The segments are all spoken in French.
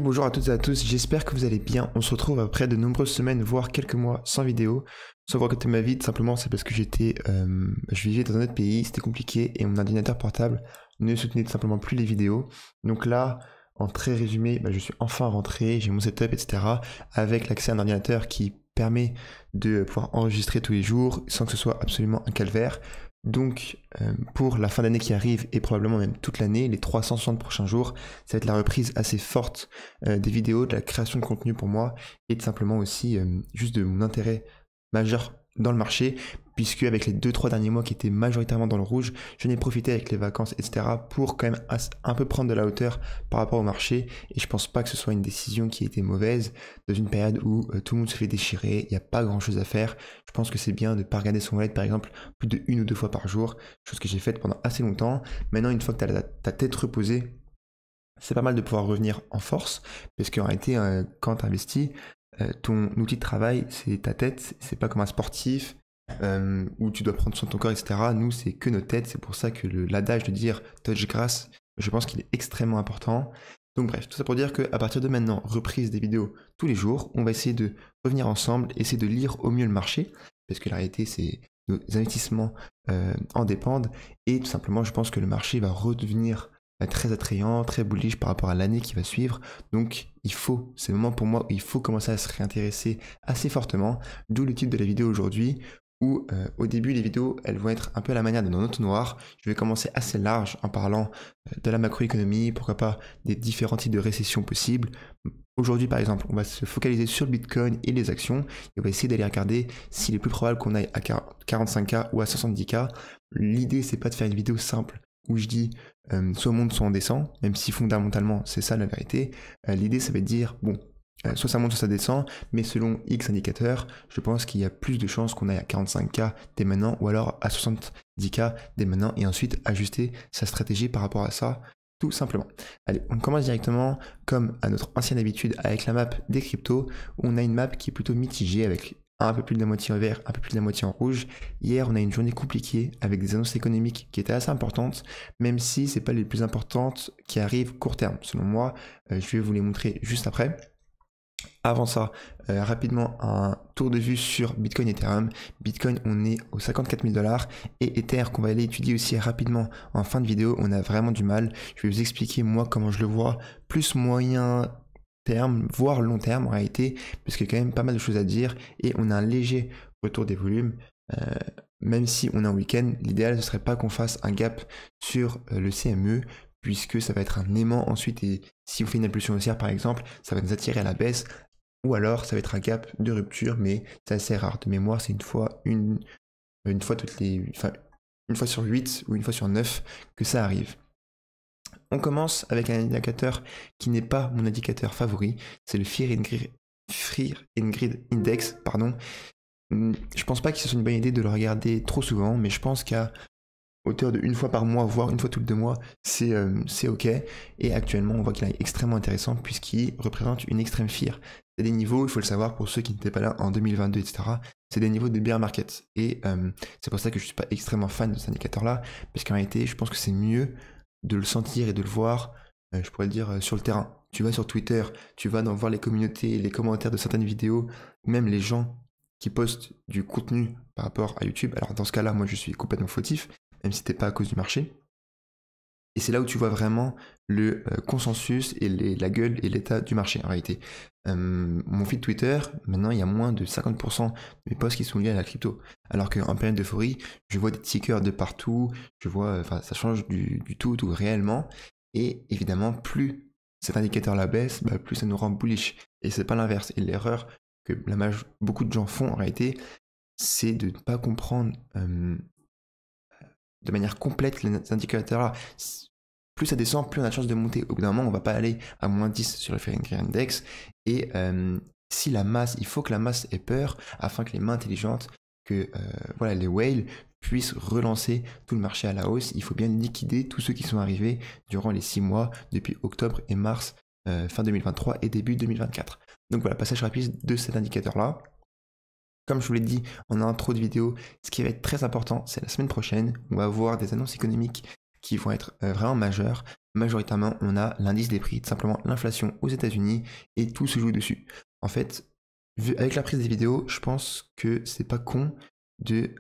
Bonjour à toutes et à tous, j'espère que vous allez bien. On se retrouve après de nombreuses semaines, voire quelques mois sans vidéo. Sans vous raconter ma vie, tout simplement c'est parce que je vivais dans un autre pays, c'était compliqué et mon ordinateur portable ne soutenait tout simplement plus les vidéos. Donc là, en très résumé, je suis enfin rentré, j'ai mon setup, etc. avec l'accès à un ordinateur qui permet de pouvoir enregistrer tous les jours sans que ce soit absolument un calvaire. Donc pour la fin d'année qui arrive et probablement même toute l'année, les 360 prochains jours, ça va être la reprise assez forte des vidéos, de la création de contenu pour moi et tout simplement aussi juste de mon intérêt majeur dans le marché, puisque avec les 2-3 derniers mois qui étaient majoritairement dans le rouge, je n'ai profité avec les vacances, etc. pour quand même un peu prendre de la hauteur par rapport au marché, et je pense pas que ce soit une décision qui a été mauvaise dans une période où tout le monde se fait déchirer, il n'y a pas grand chose à faire. Je pense que c'est bien de ne pas regarder son wallet par exemple plus de 1 ou 2 fois par jour, chose que j'ai faite pendant assez longtemps. Maintenant, une fois que tu as ta tête reposée, c'est pas mal de pouvoir revenir en force, parce qu'en réalité, quand tu investis, ton outil de travail, c'est ta tête, c'est pas comme un sportif où tu dois prendre soin de ton corps, etc. Nous, c'est que notre tête, c'est pour ça que l'adage de dire touch grass, je pense qu'il est extrêmement important. Donc bref, tout ça pour dire qu'à partir de maintenant, reprise des vidéos tous les jours, on va essayer de revenir ensemble, essayer de lire au mieux le marché, parce que la réalité, c'est nos investissements en dépendent, et tout simplement, je pense que le marché va redevenir très attrayant, très bullish par rapport à l'année qui va suivre. Donc c'est le moment pour moi où il faut commencer à se réintéresser assez fortement, d'où le titre de la vidéo aujourd'hui, où au début les vidéos elles vont être un peu à la manière de nos notes noires. Je vais commencer assez large en parlant de la macroéconomie, pourquoi pas des différents types de récessions possibles. Aujourd'hui par exemple, on va se focaliser sur le Bitcoin et les actions, et on va essayer d'aller regarder s'il est plus probable qu'on aille à 45K ou à 70K. L'idée c'est pas de faire une vidéo simple où je dis soit on monte soit on descend, même si fondamentalement c'est ça la vérité. L'idée ça va être de dire, bon, soit ça monte soit ça descend, mais selon X indicateurs, je pense qu'il y a plus de chances qu'on aille à 45K dès maintenant, ou alors à 70K dès maintenant, et ensuite ajuster sa stratégie par rapport à ça, tout simplement. Allez, on commence directement, comme à notre ancienne habitude, avec la map des cryptos, où on a une map qui est plutôt mitigée, avec un peu plus de la moitié en vert, un peu plus de la moitié en rouge. Hier, on a une journée compliquée avec des annonces économiques qui étaient assez importantes, même si c'est pas les plus importantes qui arrivent court terme. Selon moi, je vais vous les montrer juste après. Avant ça, rapidement un tour de vue sur Bitcoin et Ethereum. Bitcoin, on est aux 54 000 $, et Ether, qu'on va aller étudier aussi rapidement en fin de vidéo, on a vraiment du mal. Je vais vous expliquer moi comment je le vois, plus moyen terme, voire long terme en réalité, parce qu'il y a quand même pas mal de choses à dire, et on a un léger retour des volumes. Même si on est en week-end, l'idéal ce serait pas qu'on fasse un gap sur le CME, puisque ça va être un aimant ensuite, et si on fait une impulsion haussière par exemple, ça va nous attirer à la baisse, ou alors ça va être un gap de rupture, mais c'est assez rare. De mémoire, c'est une fois sur 8 ou une fois sur 9 que ça arrive. On commence avec un indicateur qui n'est pas mon indicateur favori, c'est le Fear and Greed Index, pardon. Je pense pas que ce soit une bonne idée de le regarder trop souvent, mais je pense qu'à hauteur de une fois par mois, voire une fois tous les 2 mois, c'est ok. Et actuellement, on voit qu'il est extrêmement intéressant puisqu'il représente une extrême fear. C'est des niveaux, il faut le savoir pour ceux qui n'étaient pas là en 2022, etc. C'est des niveaux de bear market. Et c'est pour ça que je suis pas extrêmement fan de cet indicateur-là, parce qu'en réalité, je pense que c'est mieux de le sentir et de le voir, je pourrais le dire, sur le terrain. Tu vas sur Twitter, tu vas voir les communautés, les commentaires de certaines vidéos, même les gens qui postent du contenu par rapport à YouTube. Alors dans ce cas-là, moi je suis complètement fautif, même si c'était pas à cause du marché. Et c'est là où tu vois vraiment le consensus et la gueule et l'état du marché en réalité. Mon feed Twitter, maintenant il y a moins de 50% de mes posts qui sont liés à la crypto. Alors qu'en période d'euphorie, je vois des tickers de partout, je vois, ça change du tout réellement. Et évidemment, plus cet indicateur-là baisse, plus ça nous rend bullish. Et c'est pas l'inverse. Et l'erreur que beaucoup de gens font en réalité, c'est de ne pas comprendre de manière complète les indicateurs-là. Plus ça descend, plus on a de chance de monter. Au bout d'un moment, on va pas aller à moins 10 sur le Fear and Greed Index. Et si il faut que la masse ait peur afin que les mains intelligentes, les whales puissent relancer tout le marché à la hausse. Il faut bien liquider tous ceux qui sont arrivés durant les 6 mois depuis octobre et mars, fin 2023 et début 2024. Donc voilà, passage rapide de cet indicateur-là. Comme je vous l'ai dit en intro de vidéo, ce qui va être très important, c'est la semaine prochaine. On va avoir des annonces économiques qui vont être vraiment majeurs. Majoritairement, on a l'indice des prix, tout simplement l'inflation aux États-Unis, et tout se joue dessus. En fait, avec la prise des vidéos, je pense que c'est pas con de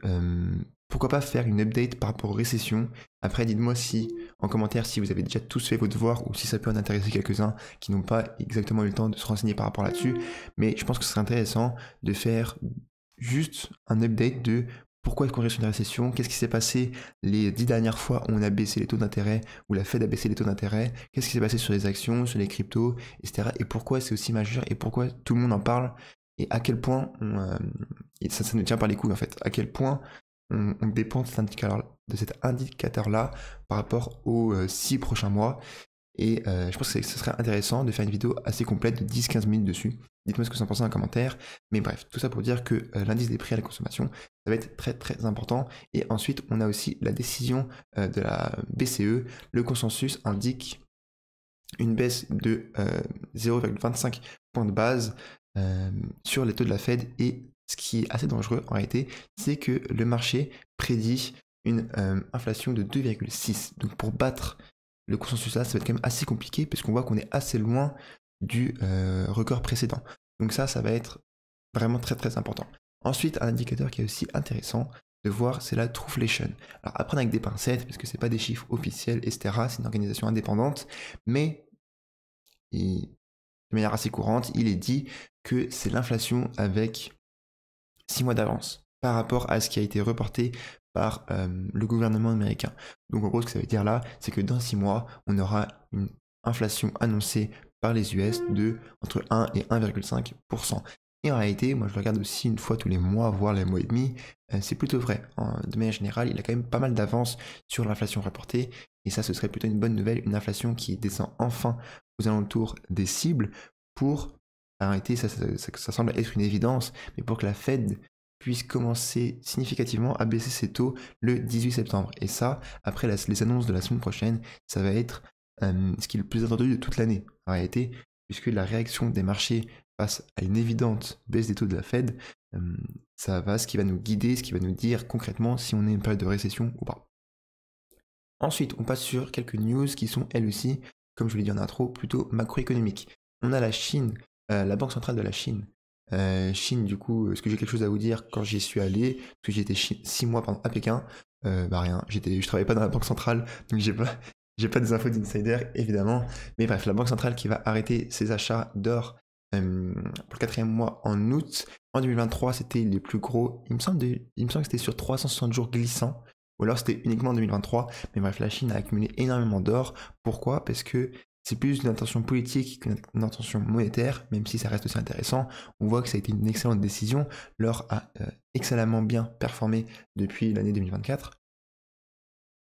pourquoi pas faire une update par rapport aux récessions. Après, dites-moi si en commentaire si vous avez déjà tous fait vos devoirs ou si ça peut en intéresser quelques-uns qui n'ont pas exactement eu le temps de se renseigner par rapport là-dessus. Mais je pense que ce serait intéressant de faire juste un update de pourquoi est-ce qu'on reste sur une récession, qu'est-ce qui s'est passé les 10 dernières fois où on a baissé les taux d'intérêt, où la Fed a baissé les taux d'intérêt, qu'est-ce qui s'est passé sur les actions, sur les cryptos, etc. Et pourquoi c'est aussi majeur et pourquoi tout le monde en parle et à quel point ça nous tient par les couilles en fait, à quel point on dépend de cet indicateur-là par rapport aux 6 prochains mois. Et je pense que ce serait intéressant de faire une vidéo assez complète de 10-15 minutes dessus. Dites-moi ce que vous en pensez dans les commentaires. Mais bref, tout ça pour dire que l'indice des prix à la consommation, ça va être très très important. Et ensuite, on a aussi la décision de la BCE. Le consensus indique une baisse de 0,25 points de base sur les taux de la Fed. Et ce qui est assez dangereux en réalité, c'est que le marché prédit une inflation de 2,6. Donc pour battre le consensus là, ça va être quand même assez compliqué parce qu'on voit qu'on est assez loin du record précédent. Donc ça va être vraiment très très important. Ensuite, un indicateur qui est aussi intéressant de voir, c'est la Trueflation. Alors à prendre avec des pincettes parce que c'est pas des chiffres officiels, etc. C'est une organisation indépendante, mais de manière assez courante, il est dit que c'est l'inflation avec 6 mois d'avance par rapport à ce qui a été reporté par le gouvernement américain. Donc en gros, ce que ça veut dire là, c'est que dans 6 mois, on aura une inflation annoncée par les US de entre 1 et 1,5%. Et en réalité, moi je le regarde aussi une fois tous les mois, voire les mois et demi, c'est plutôt vrai. De manière générale, il a quand même pas mal d'avance sur l'inflation rapportée, et ça ce serait plutôt une bonne nouvelle, une inflation qui descend enfin aux alentours des cibles pour arrêter, ça semble être une évidence, mais pour que la Fed puisse commencer significativement à baisser ses taux le 18 septembre. Et ça, après les annonces de la semaine prochaine, ça va être ce qui est le plus attendu de toute l'année, en réalité, puisque la réaction des marchés face à une évidente baisse des taux de la Fed, ça va ce qui va nous guider, ce qui va nous dire concrètement si on est une période de récession ou pas. Ensuite, on passe sur quelques news qui sont elles aussi, comme je vous l'ai dit en intro, plutôt macroéconomiques. On a la Chine, la Banque centrale de la Chine. Chine, du coup, est-ce que j'ai quelque chose à vous dire quand j'y suis allé? Parce que j'ai été 6 mois à Pékin. Bah rien, je travaillais pas dans la Banque centrale, donc j'ai pas des infos d'insider, évidemment. Mais bref, la Banque centrale qui va arrêter ses achats d'or pour le 4e mois en août. En 2023, c'était les plus gros. Il me semble que c'était sur 360 jours glissants. Ou alors c'était uniquement en 2023. Mais bref, la Chine a accumulé énormément d'or. Pourquoi? Parce que c'est plus une intention politique qu'une intention monétaire, même si ça reste aussi intéressant. On voit que ça a été une excellente décision. L'or a excellemment bien performé depuis l'année 2024.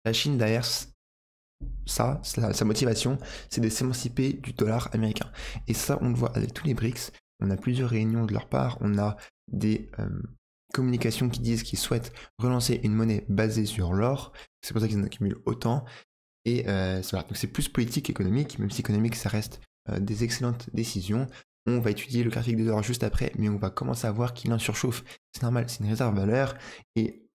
La Chine, derrière sa motivation, c'est de s'émanciper du dollar américain. Et ça, on le voit avec tous les BRICS. On a plusieurs réunions de leur part. On a des communications qui disent qu'ils souhaitent relancer une monnaie basée sur l'or. C'est pour ça qu'ils en accumulent autant. Et voilà. Donc c'est plus politique qu'économique, même si économique, ça reste des excellentes décisions. On va étudier le graphique de l'or juste après, mais on va commencer à voir qu'il en surchauffe. C'est normal, c'est une réserve valeur. Et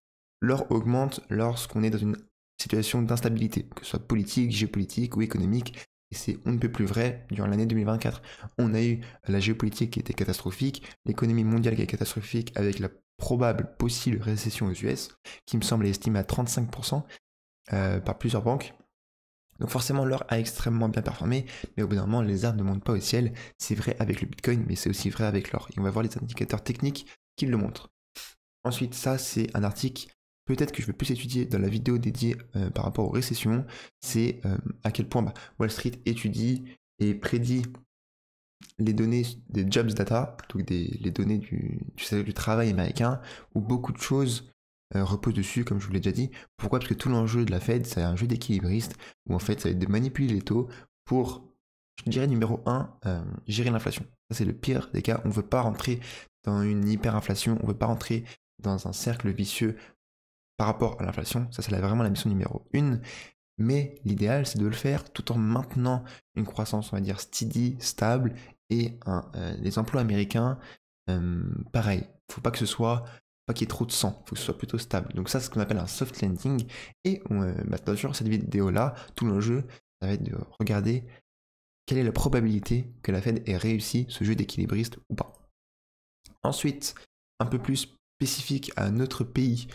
l'or augmente lorsqu'on est dans une situation d'instabilité, que ce soit politique, géopolitique ou économique. Et c'est on ne peut plus vrai durant l'année 2024. On a eu la géopolitique qui était catastrophique, l'économie mondiale qui est catastrophique avec la probable possible récession aux US, qui me semble estimée à 35% par plusieurs banques. Donc forcément l'or a extrêmement bien performé, mais au bout d'un moment les arbres ne montent pas au ciel. C'est vrai avec le Bitcoin, mais c'est aussi vrai avec l'or. Et on va voir les indicateurs techniques qui le montrent. Ensuite, ça c'est un article peut-être que je vais plus étudier dans la vidéo dédiée par rapport aux récessions. C'est à quel point Wall Street étudie et prédit les données des jobs data, plutôt que les données du travail américain, où beaucoup de choses reposent dessus, comme je vous l'ai déjà dit. Pourquoi? Parce que tout l'enjeu de la Fed, c'est un jeu d'équilibriste, où en fait, ça va être de manipuler les taux pour, je dirais numéro 1, gérer l'inflation. Ça, c'est le pire des cas. On ne veut pas rentrer dans une hyperinflation, on ne veut pas rentrer dans un cercle vicieux par rapport à l'inflation. Ça, c'est vraiment la mission numéro 1. Mais l'idéal, c'est de le faire tout en maintenant une croissance, on va dire, steady, stable, et les emplois américains, pareil. Il ne faut pas que ce soit pas qu'il y ait trop de sang, il faut que ce soit plutôt stable. Donc ça, c'est ce qu'on appelle un soft landing. Et dans cette vidéo-là, tout l'enjeu, ça va être de regarder quelle est la probabilité que la Fed ait réussi ce jeu d'équilibriste ou pas. Ensuite, un peu plus spécifique à notre pays,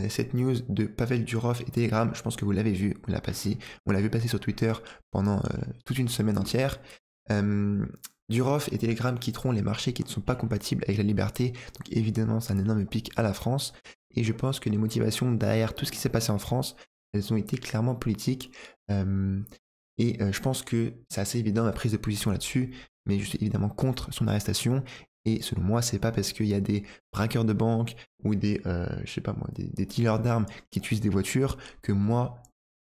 cette news de Pavel Durov et Telegram, je pense que vous l'avez vu, on l'a vu passer sur Twitter pendant toute une semaine entière. Durov et Telegram quitteront les marchés qui ne sont pas compatibles avec la liberté, donc évidemment c'est un énorme pic à la France, et je pense que les motivations derrière tout ce qui s'est passé en France, elles ont été clairement politiques, et je pense que c'est assez évident ma prise de position là-dessus, mais je suis évidemment contre son arrestation. Et selon moi, c'est pas parce qu'il y a des braqueurs de banque ou des, je sais pas moi, des dealers d'armes qui utilisent des voitures que moi,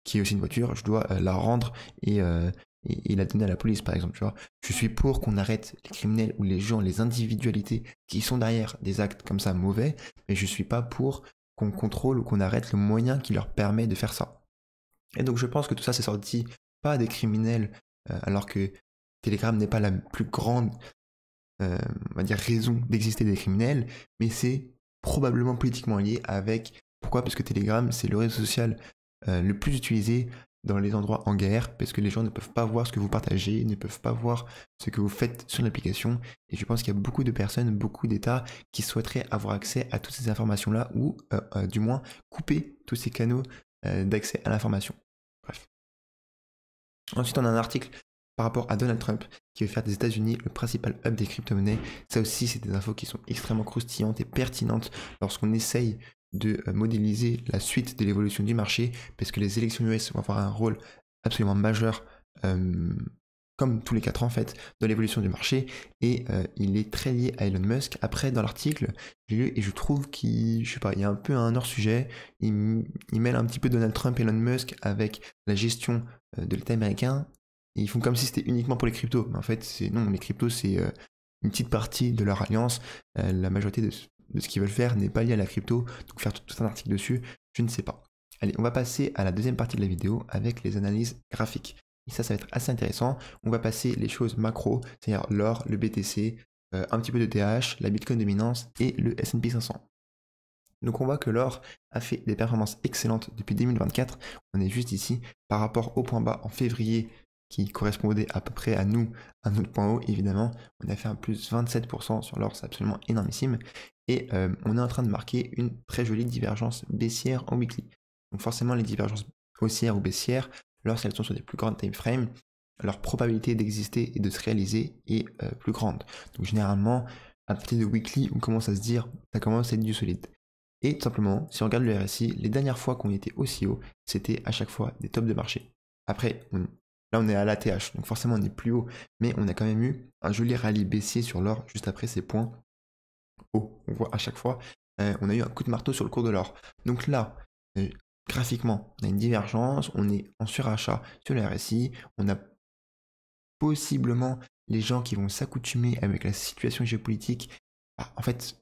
qui ai aussi une voiture, je dois la rendre et la donner à la police, par exemple. Tu vois. Je suis pour qu'on arrête les criminels ou les gens, les individualités qui sont derrière des actes comme ça mauvais, mais je suis pas pour qu'on contrôle ou qu'on arrête le moyen qui leur permet de faire ça. Et donc je pense que tout ça c'est sorti pas des criminels, alors que Telegram n'est pas la plus grande on va dire raison d'exister des criminels, mais c'est probablement politiquement lié avec, pourquoi? Parce que Telegram c'est le réseau social le plus utilisé dans les endroits en guerre, parce que les gens ne peuvent pas voir ce que vous partagez, ne peuvent pas voir ce que vous faites sur l'application, et je pense qu'il y a beaucoup de personnes, beaucoup d'États qui souhaiteraient avoir accès à toutes ces informations-là, ou du moins couper tous ces canaux d'accès à l'information. Bref. Ensuite on a un article par rapport à Donald Trump, qui veut faire des États-Unis le principal hub des crypto-monnaies. Ça aussi, c'est des infos qui sont extrêmement croustillantes et pertinentes lorsqu'on essaye de modéliser la suite de l'évolution du marché, parce que les élections US vont avoir un rôle absolument majeur, comme tous les 4 ans en fait, dans l'évolution du marché, et il est très lié à Elon Musk. Après, dans l'article, j'ai lu et je trouve qu'il, je sais pas, il y a un peu un hors-sujet, il mêle un petit peu Donald Trump et Elon Musk avec la gestion de l'État américain. Et ils font comme si c'était uniquement pour les cryptos, mais en fait, non, les cryptos, c'est une petite partie de leur alliance. La majorité de ce qu'ils veulent faire n'est pas lié à la crypto, donc faire tout un article dessus, je ne sais pas. Allez, on va passer à la deuxième partie de la vidéo avec les analyses graphiques. Et ça va être assez intéressant. On va passer les choses macro, c'est-à-dire l'or, le BTC, un petit peu de TH, la Bitcoin dominance et le S&P 500. Donc on voit que l'or a fait des performances excellentes depuis 2024. On est juste ici par rapport au point bas en février qui correspondait à peu près à nous, à notre point haut, évidemment. On a fait un plus 27% sur l'or, c'est absolument énormissime. Et on est en train de marquer une très jolie divergence baissière en weekly. Donc forcément, les divergences haussières ou baissières, lorsqu'elles sont sur des plus grandes time frames, leur probabilité d'exister et de se réaliser est plus grande. Donc généralement, à partir de weekly, on commence à se dire, ça commence à être du solide. Et tout simplement, si on regarde le RSI, les dernières fois qu'on était aussi haut, c'était à chaque fois des tops de marché. Après, là, on est à l'ATH, donc forcément, on est plus haut, mais on a quand même eu un joli rallye baissier sur l'or juste après ces points hauts. On voit à chaque fois, on a eu un coup de marteau sur le cours de l'or. Donc là, graphiquement, on a une divergence, on est en surachat sur le RSI, on a possiblement les gens qui vont s'accoutumer avec la situation géopolitique. En fait,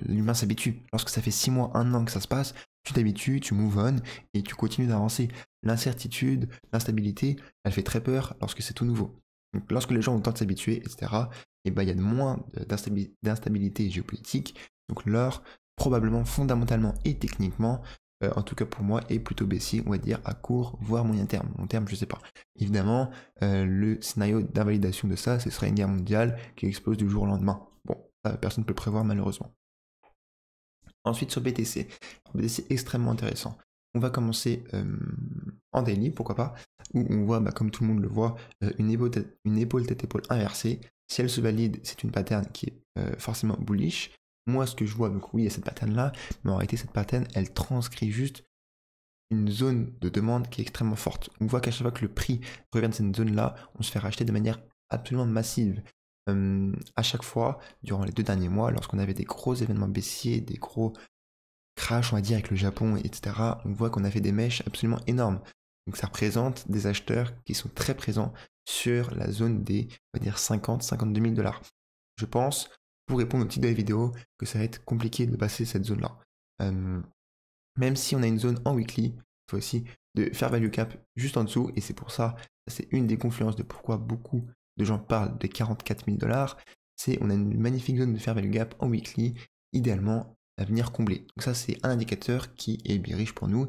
l'humain s'habitue. Lorsque ça fait 6 mois, 1 an que ça se passe, tu t'habitues, tu move on et tu continues d'avancer. L'incertitude, l'instabilité, elle fait très peur lorsque c'est tout nouveau. Donc lorsque les gens ont le temps de s'habituer, etc., et ben, il y a moins d'instabilité géopolitique. Donc l'or, probablement, fondamentalement et techniquement, en tout cas pour moi, est plutôt baissier, on va dire, à court, voire moyen terme. Long terme, je sais pas. Évidemment, le scénario d'invalidation de ça, ce serait une guerre mondiale qui explose du jour au lendemain. Bon, ça, personne ne peut le prévoir malheureusement. Ensuite sur BTC. Alors, BTC extrêmement intéressant. On va commencer en daily, pourquoi pas, où on voit, comme tout le monde le voit, une épaule tête-épaule inversée. Si elle se valide, c'est une pattern qui est forcément bullish. Moi, ce que je vois, donc oui, il y a cette pattern-là, mais en réalité, cette pattern, elle transcrit juste une zone de demande qui est extrêmement forte. On voit qu'à chaque fois que le prix revient de cette zone-là, on se fait racheter de manière absolument massive. À chaque fois, durant les 2 derniers mois, lorsqu'on avait des gros événements baissiers, des gros crash, on va dire, avec le Japon, etc., on voit qu'on a fait des mèches absolument énormes. Donc ça représente des acheteurs qui sont très présents sur la zone des, on va dire, 50-52 000 $. Je pense, pour répondre au titre de la vidéo, que ça va être compliqué de passer cette zone-là. Même si on a une zone en weekly, il faut aussi de faire value cap juste en dessous, et c'est pour ça, c'est une des confluences de pourquoi beaucoup de gens parlent des 44 000 $, c'est on a une magnifique zone de fair value gap en weekly, idéalement à venir combler. Donc ça, c'est un indicateur qui est bearish pour nous.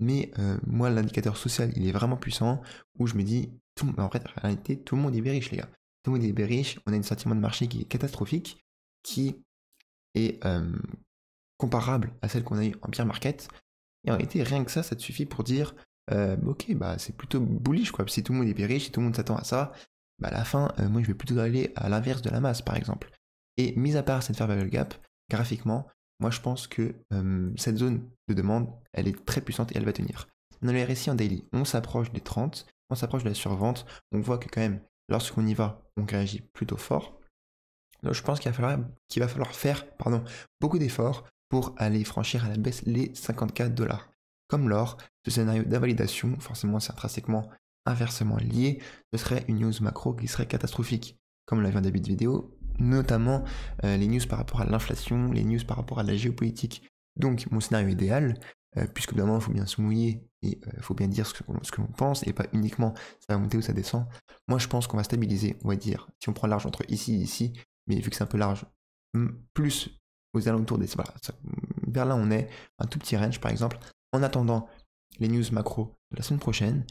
Mais moi, l'indicateur social, il est vraiment puissant, où je me dis, en fait, en réalité, tout le monde est bearish, les gars. Tout le monde est bearish, on a un sentiment de marché qui est catastrophique, qui est comparable à celle qu'on a eu en bear market. Et en réalité, rien que ça te suffit pour dire, ok, bah c'est plutôt bullish, quoi. Si tout le monde est bearish, si tout le monde s'attend à ça, bah à la fin, moi je vais plutôt aller à l'inverse de la masse, par exemple. Et mis à part cette fair value gap, graphiquement, moi je pense que cette zone de demande, elle est très puissante et elle va tenir. Dans le RSI en daily, on s'approche des 30, on s'approche de la survente, on voit que quand même, lorsqu'on y va, on réagit plutôt fort. Donc je pense qu'il va falloir faire beaucoup d'efforts pour aller franchir à la baisse les 54 $. Comme l'or, ce scénario d'invalidation, forcément c'est intrinsèquement inversement lié, ce serait une news macro qui serait catastrophique. Comme on l'a vu en début de vidéo, notamment les news par rapport à l'inflation, les news par rapport à la géopolitique. Donc mon scénario idéal, puisque évidemment il faut bien se mouiller et il faut bien dire ce que l'on pense et pas uniquement ça va monter ou ça descend. Moi je pense qu'on va stabiliser, on va dire, si on prend l'argent entre ici et ici, mais vu que c'est un peu large, plus aux alentours des... Voilà, vers là on est, un tout petit range par exemple, en attendant les news macro de la semaine prochaine,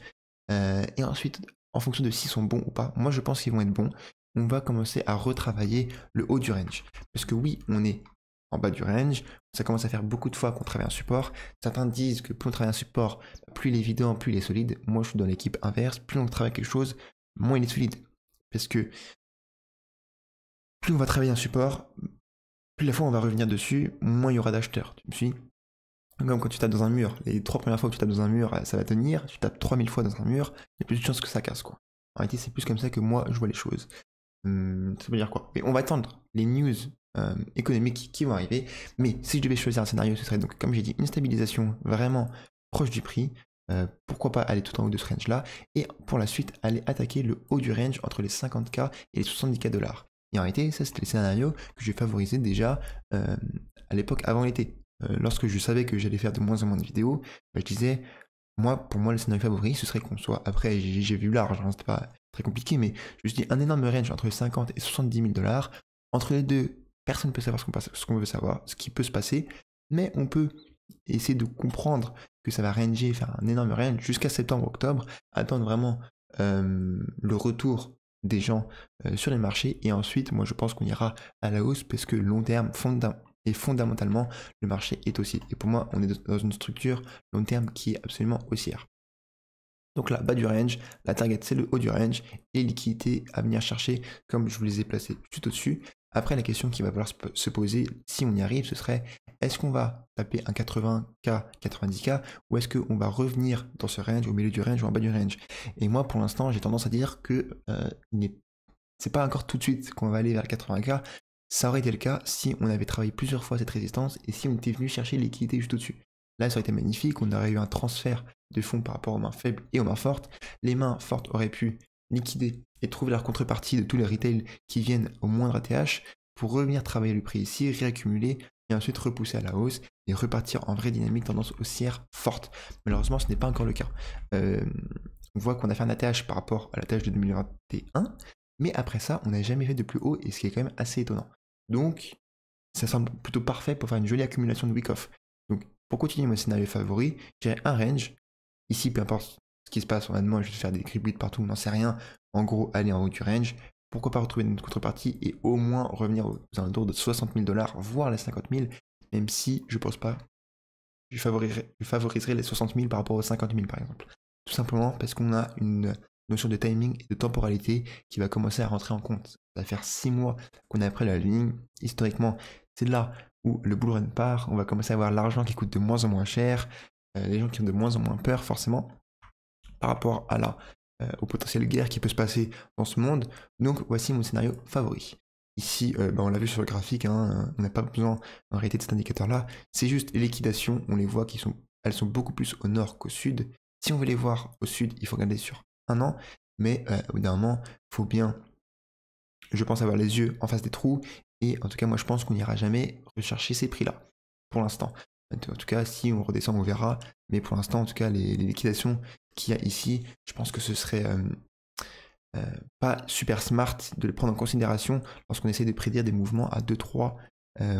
et ensuite, en fonction de s'ils sont bons ou pas, moi je pense qu'ils vont être bons, on va commencer à retravailler le haut du range. Parce que oui, on est en bas du range, ça commence à faire beaucoup de fois qu'on travaille un support. Certains disent que plus on travaille un support, plus il est évident, plus il est solide. Moi je suis dans l'équipe inverse, plus on travaille quelque chose, moins il est solide. Parce que plus on va travailler un support, plus la fois on va revenir dessus, moins il y aura d'acheteurs. Tu me suis? Comme quand tu tapes dans un mur, les 3 premières fois que tu tapes dans un mur, ça va tenir. Tu tapes 3000 fois dans un mur, il y a plus de chances que ça casse, quoi. En réalité, c'est plus comme ça que moi je vois les choses. Ça veut dire quoi? Mais on va attendre les news économiques qui vont arriver. Mais si je devais choisir un scénario, ce serait donc, comme j'ai dit, une stabilisation vraiment proche du prix. Pourquoi pas aller tout en haut de ce range-là. Et pour la suite, aller attaquer le haut du range entre les 50K et les 70K $. Et en réalité, ça c'était le scénario que j'ai favorisé déjà à l'époque avant l'été. Lorsque je savais que j'allais faire de moins en moins de vidéos, je disais, pour moi, le scénario favori, ce serait qu'on soit, après, j'ai vu large, hein, c'était pas très compliqué, mais je me dis un énorme range entre 50 et 70 000 $. Entre les deux, personne ne peut savoir ce qu'on veut savoir, ce qui peut se passer, mais on peut essayer de comprendre que ça va ranger, faire un énorme range jusqu'à septembre-octobre, attendre vraiment le retour des gens sur les marchés, et ensuite, moi je pense qu'on ira à la hausse parce que long terme, et fondamentalement, le marché est haussier. Et pour moi, on est dans une structure long terme qui est absolument haussière. Donc là, bas du range, la target c'est le haut du range, et les liquidités à venir chercher, comme je vous les ai placées tout au-dessus. Après, la question qui va falloir se poser, si on y arrive, ce serait, est-ce qu'on va taper un 80K, 90K, ou est-ce qu'on va revenir dans ce range, au milieu du range ou en bas du range? Et moi, pour l'instant, j'ai tendance à dire que c'est pas encore tout de suite qu'on va aller vers le 80K. Ça aurait été le cas si on avait travaillé plusieurs fois cette résistance et si on était venu chercher les liquidités juste au-dessus. Là, ça aurait été magnifique, on aurait eu un transfert de fonds par rapport aux mains faibles et aux mains fortes. Les mains fortes auraient pu liquider et trouver leur contrepartie de tous les retails qui viennent au moindre ATH pour revenir travailler le prix ici, réaccumuler et ensuite repousser à la hausse et repartir en vraie dynamique tendance haussière forte. Malheureusement, ce n'est pas encore le cas. On voit qu'on a fait un ATH par rapport à l'ATH de 2021, mais après ça, on n'a jamais fait de plus haut et ce qui est quand même assez étonnant. Donc, ça semble plutôt parfait pour faire une jolie accumulation de week-off. Donc, pour continuer mon scénario favori, j'ai un range. Ici, peu importe ce qui se passe, honnêtement, je vais faire des cribouilles partout, on n'en sait rien. En gros, aller en haut du range. Pourquoi pas retrouver une contrepartie et au moins revenir aux alentours de 60 000 $, voire les 50 000, même si je pense pas. Je favoriserai les 60 000 par rapport aux 50 000 par exemple. Tout simplement parce qu'on a une notion de timing et de temporalité qui va commencer à rentrer en compte. Ça va faire 6 mois qu'on est après la ligne. Historiquement, c'est là où le bull run part. On va commencer à avoir l'argent qui coûte de moins en moins cher, les gens qui ont de moins en moins peur forcément par rapport à au potentiel guerre qui peut se passer dans ce monde. Donc voici mon scénario favori. Ici, on l'a vu sur le graphique, hein, on n'a pas besoin en réalité de cet indicateur-là. C'est juste les liquidations, on les voit elles sont beaucoup plus au nord qu'au sud. Si on veut les voir au sud, il faut regarder sur un an, mais au bout d'un moment, il faut bien, je pense, avoir les yeux en face des trous, et en tout cas, moi je pense qu'on n'ira jamais rechercher ces prix-là, pour l'instant. En tout cas, si on redescend, on verra, mais pour l'instant, en tout cas, les liquidations qu'il y a ici, je pense que ce serait pas super smart de le prendre en considération lorsqu'on essaie de prédire des mouvements à 2-3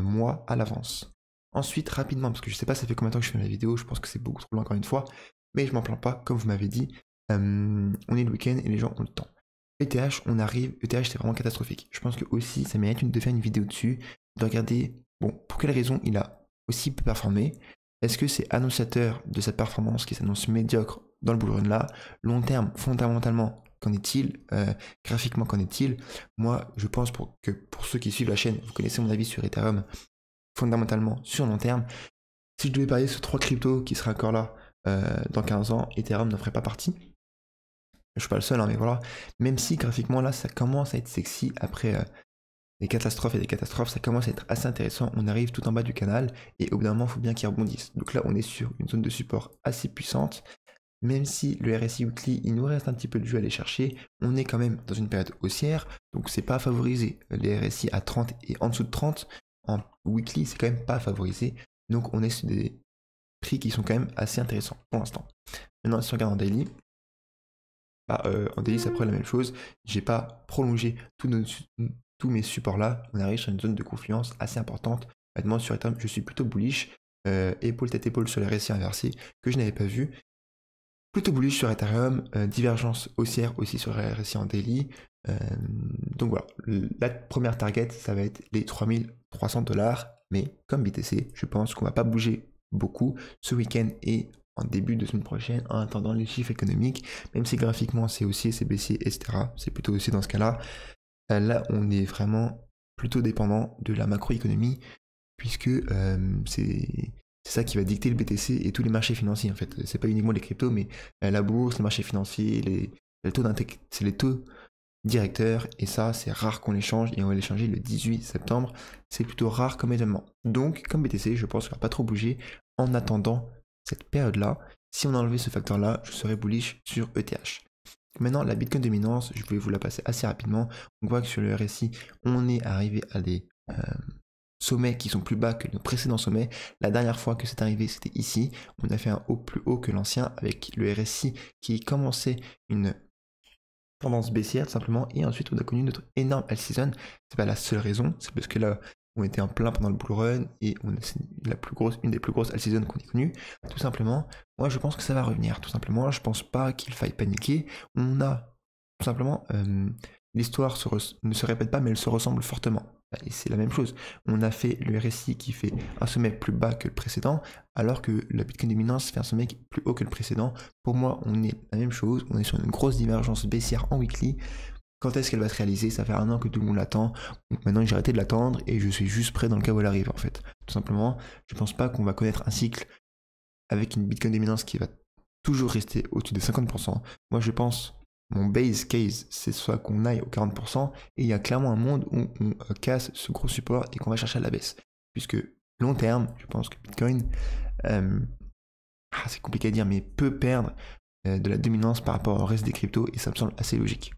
mois à l'avance. Ensuite, rapidement, parce que je sais pas ça fait combien de temps que je fais la vidéo, je pense que c'est beaucoup trop long encore une fois, mais je m'en plains pas, comme vous m'avez dit, on est le week-end et les gens ont le temps. ETH, on arrive, ETH c'est vraiment catastrophique. Je pense que aussi ça mérite de faire une vidéo dessus, de regarder, bon, pour quelle raison il a aussi peu performé. Est-ce que c'est annonciateur de cette performance qui s'annonce médiocre dans le bull run là? Long terme, fondamentalement, qu'en est-il? Graphiquement, qu'en est-il? Moi, je pense que pour ceux qui suivent la chaîne, vous connaissez mon avis sur Ethereum, fondamentalement, sur long terme. Si je devais parier sur 3 cryptos qui seraient encore là dans 15 ans, Ethereum n'en ferait pas partie. Je suis pas le seul, hein, mais voilà. Même si graphiquement, là, ça commence à être sexy après des catastrophes et des catastrophes, ça commence à être assez intéressant. On arrive tout en bas du canal et au bout d'un moment, il faut bien qu'il rebondisse. Donc là, on est sur une zone de support assez puissante. Même si le RSI Weekly, il nous reste un petit peu de jeu à aller chercher, on est quand même dans une période haussière, donc c'est pas favorisé. Les RSI à 30 et en dessous de 30, en Weekly, c'est quand même pas favorisé. Donc on est sur des prix qui sont quand même assez intéressants pour l'instant. Maintenant, si on regarde en daily, en daily, ça prend la même chose. J'ai pas prolongé tous mes supports là. On arrive sur une zone de confluence assez importante. Maintenant, sur Ethereum, je suis plutôt bullish. Épaule tête épaule sur les RSI inversés que je n'avais pas vu. Plutôt bullish sur Ethereum. Divergence haussière aussi sur les RSI en daily. Donc voilà, la première target, ça va être les 3300$. Mais comme BTC, je pense qu'on va pas bouger beaucoup ce week-end et en début de semaine prochaine en attendant les chiffres économiques, même si graphiquement c'est haussier, c'est baissier, etc. C'est plutôt aussi dans ce cas-là. Là, on est vraiment plutôt dépendant de la macroéconomie, puisque c'est ça qui va dicter le BTC et tous les marchés financiers en fait. C'est pas uniquement les cryptos, mais la bourse, les marchés financiers, les taux d'intérêt, c'est les taux directeurs, et ça c'est rare qu'on les change, et on va les changer le 18 septembre. C'est plutôt rare comme événement. Donc, comme BTC, je pense qu'on va pas trop bouger en attendant cette période-là. Si on a enlevé ce facteur-là, je serais bullish sur ETH. Maintenant, la Bitcoin dominance, je vais vous la passer assez rapidement. On voit que sur le RSI, on est arrivé à des sommets qui sont plus bas que nos précédents sommets. La dernière fois que c'est arrivé, c'était ici. On a fait un haut plus haut que l'ancien avec le RSI qui commençait une tendance baissière tout simplement. Et ensuite, on a connu notre énorme all season. C'est pas la seule raison, c'est parce que là, on était en plein pendant le bull run et c'est une des plus grosses all season qu'on ait connues. Tout simplement, moi je pense que ça va revenir. Tout simplement, je pense pas qu'il faille paniquer. On a tout simplement l'histoire ne se répète pas, mais elle se ressemble fortement. Et c'est la même chose. On a fait le RSI qui fait un sommet plus bas que le précédent, alors que la Bitcoin dominance fait un sommet plus haut que le précédent. Pour moi, on est la même chose. On est sur une grosse divergence baissière en weekly. Quand est-ce qu'elle va se réaliser? Ça fait un an que tout le monde l'attend. Donc maintenant, j'ai arrêté de l'attendre et je suis juste prêt dans le cas où elle arrive, en fait. Tout simplement, je pense pas qu'on va connaître un cycle avec une Bitcoin dominance qui va toujours rester au-dessus des 50%. Moi, je pense, mon base case, c'est soit qu'on aille aux 40%, et il y a clairement un monde où on casse ce gros support et qu'on va chercher à la baisse. Puisque long terme, je pense que Bitcoin, c'est compliqué à dire, mais peut perdre de la dominance par rapport au reste des cryptos, et ça me semble assez logique.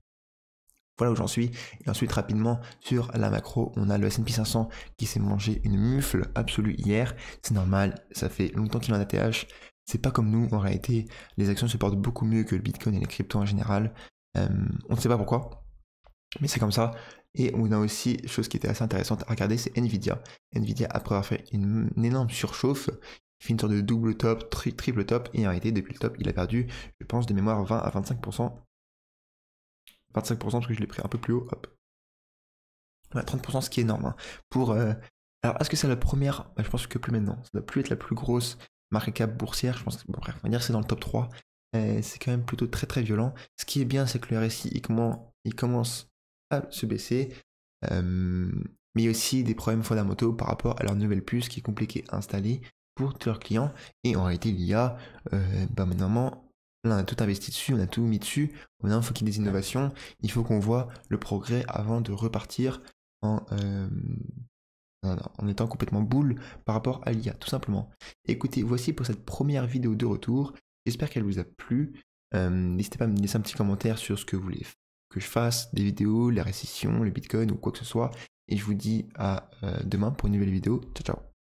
Voilà où j'en suis. Et ensuite, rapidement, sur la macro, on a le S&P 500 qui s'est mangé une mufle absolue hier. C'est normal, ça fait longtemps qu'il en a TH. C'est pas comme nous, en réalité, les actions se portent beaucoup mieux que le Bitcoin et les cryptos en général. On ne sait pas pourquoi, mais c'est comme ça. Et on a aussi, chose qui était assez intéressante à regarder, c'est Nvidia. Nvidia, après avoir fait une énorme surchauffe, il fait une sorte de double top, triple top, et en réalité, depuis le top, il a perdu, je pense, de mémoire 20 à 25%. 25% parce que je l'ai pris un peu plus haut, hop. Ouais, 30%, ce qui est énorme. Hein. Alors, est-ce que c'est la première? Je pense que plus maintenant. Ça doit plus être la plus grosse market cap boursière. Je pense que, bon, bref, on va dire que c'est dans le top 3. C'est quand même plutôt très très violent. Ce qui est bien, c'est que le RSI, il commence à se baisser. Mais il y a aussi des problèmes fondamentaux par rapport à leur nouvelle puce qui est compliquée à installer pour tous leurs clients. Et en réalité, l'IA, maintenant, là, on a tout investi dessus, on a tout mis dessus. Maintenant, il faut qu'il y ait des innovations. Il faut qu'on voit le progrès avant de repartir en étant complètement boule par rapport à l'IA, tout simplement. Écoutez, voici pour cette première vidéo de retour. J'espère qu'elle vous a plu. N'hésitez pas à me laisser un petit commentaire sur ce que vous voulez que je fasse, des vidéos, la récession, le Bitcoin ou quoi que ce soit. Et je vous dis à demain pour une nouvelle vidéo. Ciao, ciao.